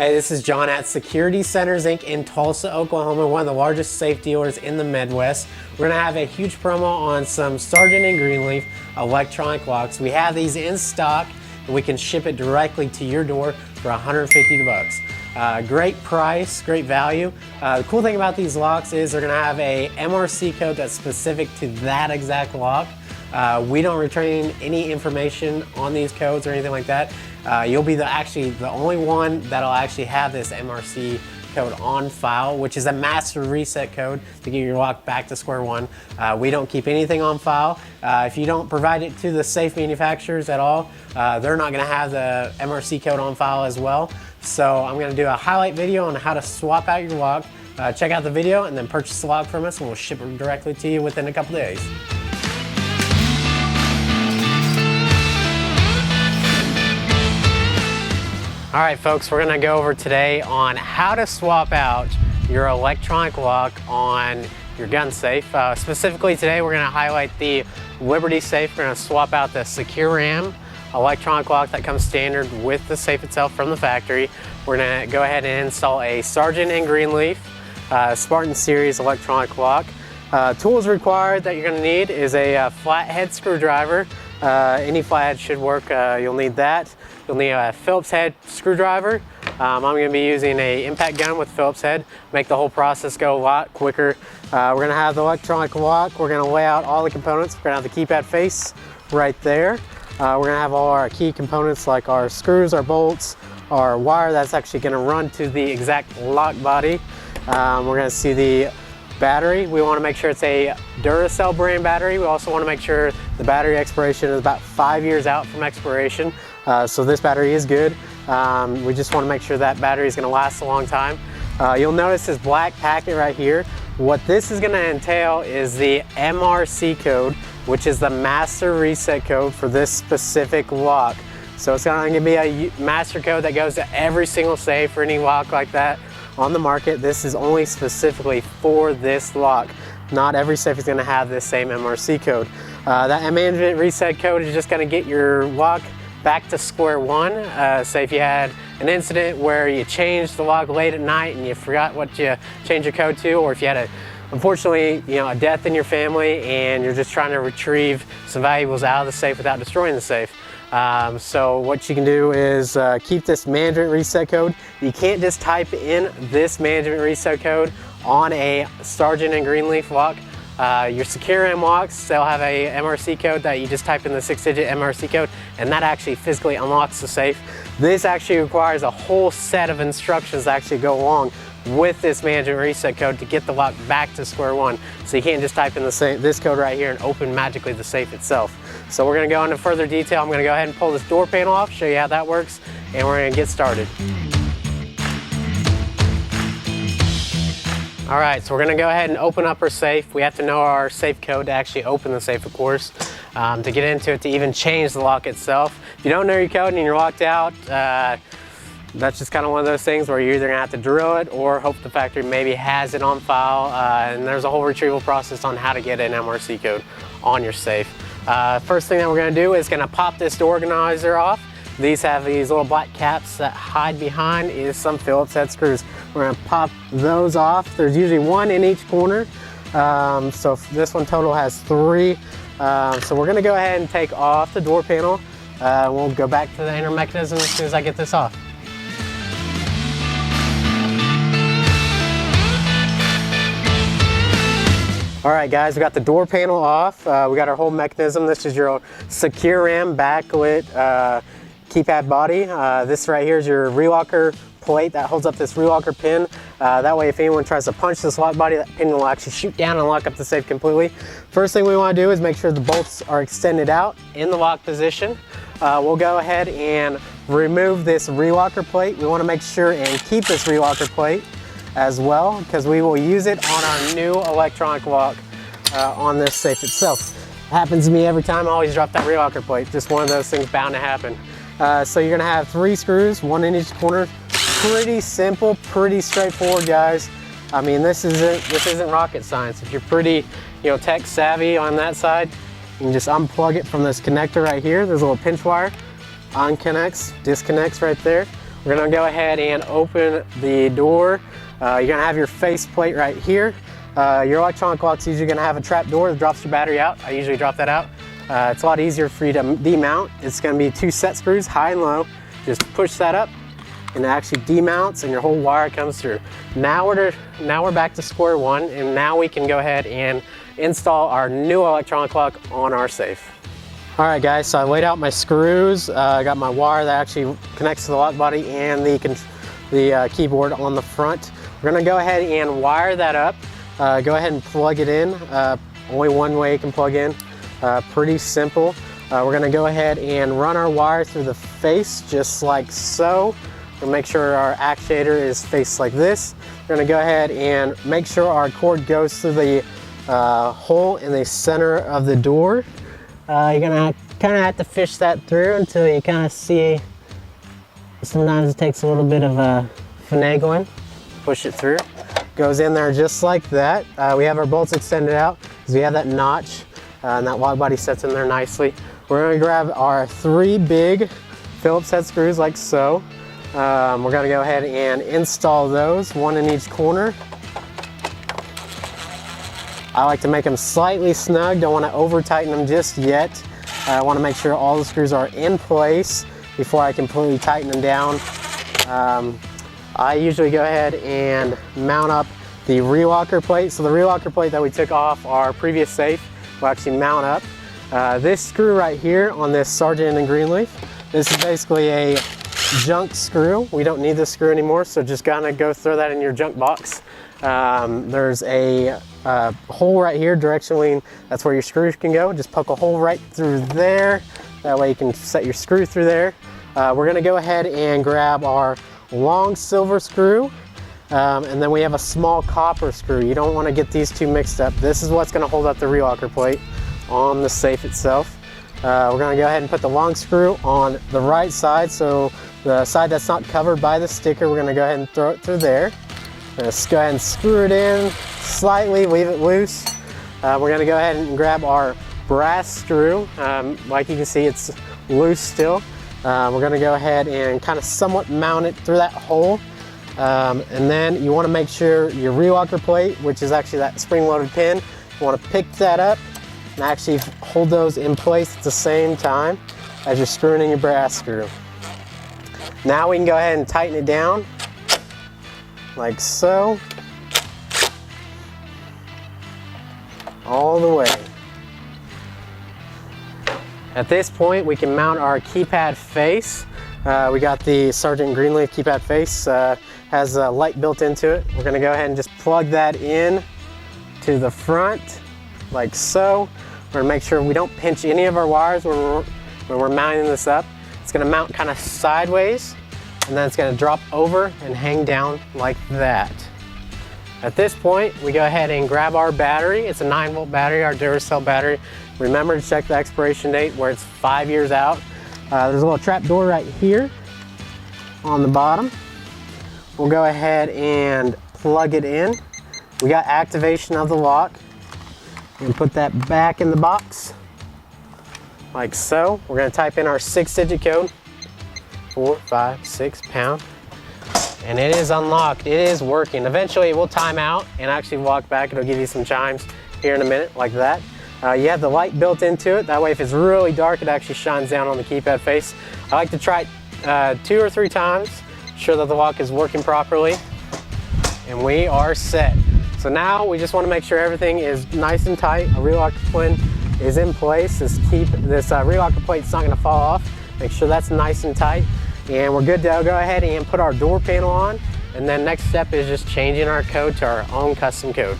Hey, this is John at Security Centers Inc. in Tulsa, Oklahoma, one of the largest safe dealers in the Midwest. We're going to have a huge promo on some Sargent and Greenleaf electronic locks. We have these in stock and we can ship it directly to your door for 150 bucks. Great price, great value. The cool thing about these locks is they're going to have a MRC code that's specific to that exact lock. We don't retain any information on these codes or anything like that. You'll be actually the only one that'll actually have this MRC code on file, which is a master reset code to get your lock back to square one. We don't keep anything on file. If you don't provide it to the safe manufacturers at all, they're not going to have the MRC code on file as well. So I'm going to do a highlight video on how to swap out your lock. Check out the video and then purchase the lock from us and we'll ship it directly to you within a couple days. All right, folks, we're gonna go over today on how to swap out your electronic lock on your gun safe. Specifically today, we're gonna highlight the Liberty safe. We're gonna swap out the Secure RAM electronic lock that comes standard with the safe itself from the factory. We're gonna go ahead and install a Sargent and Greenleaf Spartan series electronic lock. Tools required that you're gonna need is a flathead screwdriver. Any flathead should work. You'll need that. You'll need a Phillips head screwdriver. I'm going to be using an impact gun with Phillips head. Make the whole process go a lot quicker. We're going to have the electronic lock. We're going to lay out all the components. We're going to have the keypad face right there. We're going to have all our key components like our screws, our bolts, our wire that's actually going to run to the exact lock body. We're going to see the battery. We want to make sure it's a Duracell brand battery. We also want to make sure the battery expiration is about 5 years out from expiration. So this battery is good. We just want to make sure that battery is going to last a long time. You'll notice this black packet right here. What this is going to entail is the MRC code, which is the master reset code for this specific lock. So it's going to be a master code that goes to every single safe or any lock like that on the market. This is only specifically for this lock. Not every safe is going to have this same MRC code. That management reset code is just going to get your lock back to square one. Say if you had an incident where you changed the lock late at night and you forgot what you changed your code to, or if you had unfortunately, a death in your family and you're just trying to retrieve some valuables out of the safe without destroying the safe. So what you can do is keep this management reset code. You can't just type in this management reset code on a Sargent and Greenleaf lock. Your Secure RAM locks, they'll have a MRC code that you just type in the 6-digit MRC code and that actually physically unlocks the safe. This actually requires a whole set of instructions to actually go along with this management reset code to get the lock back to square one. So you can't just type in this code right here and open magically the safe itself. So we're going to go into further detail. I'm going to go ahead and pull this door panel off, show you how that works, and we're going to get started. All right, so we're going to go ahead and open up our safe. We have to know our safe code to actually open the safe, of course, to get into it, to even change the lock itself. If you don't know your code and you're locked out, that's just kind of one of those things where you're either going to have to drill it or hope the factory maybe has it on file. And there's a whole retrieval process on how to get an MRC code on your safe. First thing that we're going to do is going to pop this door organizer off. These have these little black caps that hide behind is some Phillips head screws. We're going to pop those off. There's usually one in each corner. So this one total has 3. So we're going to go ahead and take off the door panel. We'll go back to the inner mechanism as soon as I get this off. All right, guys, we got the door panel off. We got our whole mechanism. This is your Secure RAM backlit keypad body. This right here is your relocker plate that holds up this relocker pin. That way, if anyone tries to punch this lock body, that pin will actually shoot down and lock up the safe completely. First thing we want to do is make sure the bolts are extended out in the lock position. We'll go ahead and remove this relocker plate. We want to make sure and keep this relocker plate as well, because we will use it on our new electronic lock on this safe itself. It happens to me every time. I always drop that relocker plate. Just one of those things bound to happen. So you're gonna have 3 screws, 1 in each corner. Pretty simple, pretty straightforward, guys. I mean, this isn't rocket science. If you're pretty, tech savvy on that side, you can just unplug it from this connector right here. There's a little pinch wire, unconnects, disconnects right there. We're gonna go ahead and open the door. You're gonna have your face plate right here. Your electronic lock's usually gonna have a trap door that drops your battery out. I usually drop that out. It's a lot easier for you to demount. It's gonna be 2 set screws, high and low. Just push that up and it actually demounts and your whole wire comes through. Now we're back to square one, and now we can go ahead and install our new electronic lock on our safe. All right guys, so I laid out my screws. I got my wire that actually connects to the lock body and the keyboard on the front. We're gonna go ahead and wire that up. Go ahead and plug it in. Only one way you can plug in. Pretty simple. We're gonna go ahead and run our wire through the face just like so. We'll make sure our actuator is faced like this. We're gonna go ahead and make sure our cord goes through the hole in the center of the door. You're gonna kind of have to fish that through until you kind of see. Sometimes it takes a little bit of finagling. Push it through. Goes in there just like that. We have our bolts extended out because we have that notch and that lock body sets in there nicely. We're gonna grab our 3 big Phillips head screws like so. We're gonna go ahead and install those, 1 in each corner. I like to make them slightly snug, don't want to over tighten them just yet. I want to make sure all the screws are in place before I completely tighten them down. I usually go ahead and mount up the relocker plate. So the relocker plate that we took off our previous safe will actually mount up. This screw right here on this Sargent and Greenleaf, this is basically a junk screw. We don't need this screw anymore, so just gonna go throw that in your junk box. There's a hole right here, directionally, that's where your screws can go. Just poke a hole right through there. That way you can set your screw through there. We're gonna go ahead and grab our long silver screw, and then we have a small copper screw. You don't wanna get these two mixed up. This is what's gonna hold up the relocker plate on the safe itself. We're gonna go ahead and put the long screw on the right side, so the side that's not covered by the sticker, we're gonna go ahead and throw it through there. Let's go ahead and screw it in slightly, leave it loose. We're gonna go ahead and grab our brass screw. Like you can see, it's loose still. We're gonna go ahead and kind of somewhat mount it through that hole. And then you wanna make sure your relocker plate, which is actually that spring-loaded pin, you wanna pick that up and actually hold those in place at the same time as you're screwing in your brass screw. Now we can go ahead and tighten it down like so, all the way. At this point, we can mount our keypad face. We got the Sargent Greenleaf keypad face, has a light built into it. We're gonna go ahead and just plug that in to the front, like so. We're gonna make sure we don't pinch any of our wires when we're mounting this up. It's gonna mount kind of sideways, and then it's gonna drop over and hang down like that. At this point, we go ahead and grab our battery. It's a 9-volt battery, our Duracell battery. Remember to check the expiration date where it's 5 years out. There's a little trap door right here on the bottom. We'll go ahead and plug it in. We got activation of the lock. And put that back in the box, like so. We're gonna type in our 6-digit code, 456 pound, and it is unlocked. It is working. Eventually it will time out and actually walk back. It'll give you some chimes here in a minute, like that. You have the light built into it. That way if it's really dark, it actually shines down on the keypad face. I like to try it 2 or 3 times, sure that the lock is working properly, and we are set. So now we just want to make sure everything is nice and tight. A relocker pin is in place. This relocker plate is not going to fall off. Make sure that's nice and tight. And we're good to go ahead and put our door panel on. And then next step is just changing our code to our own custom code.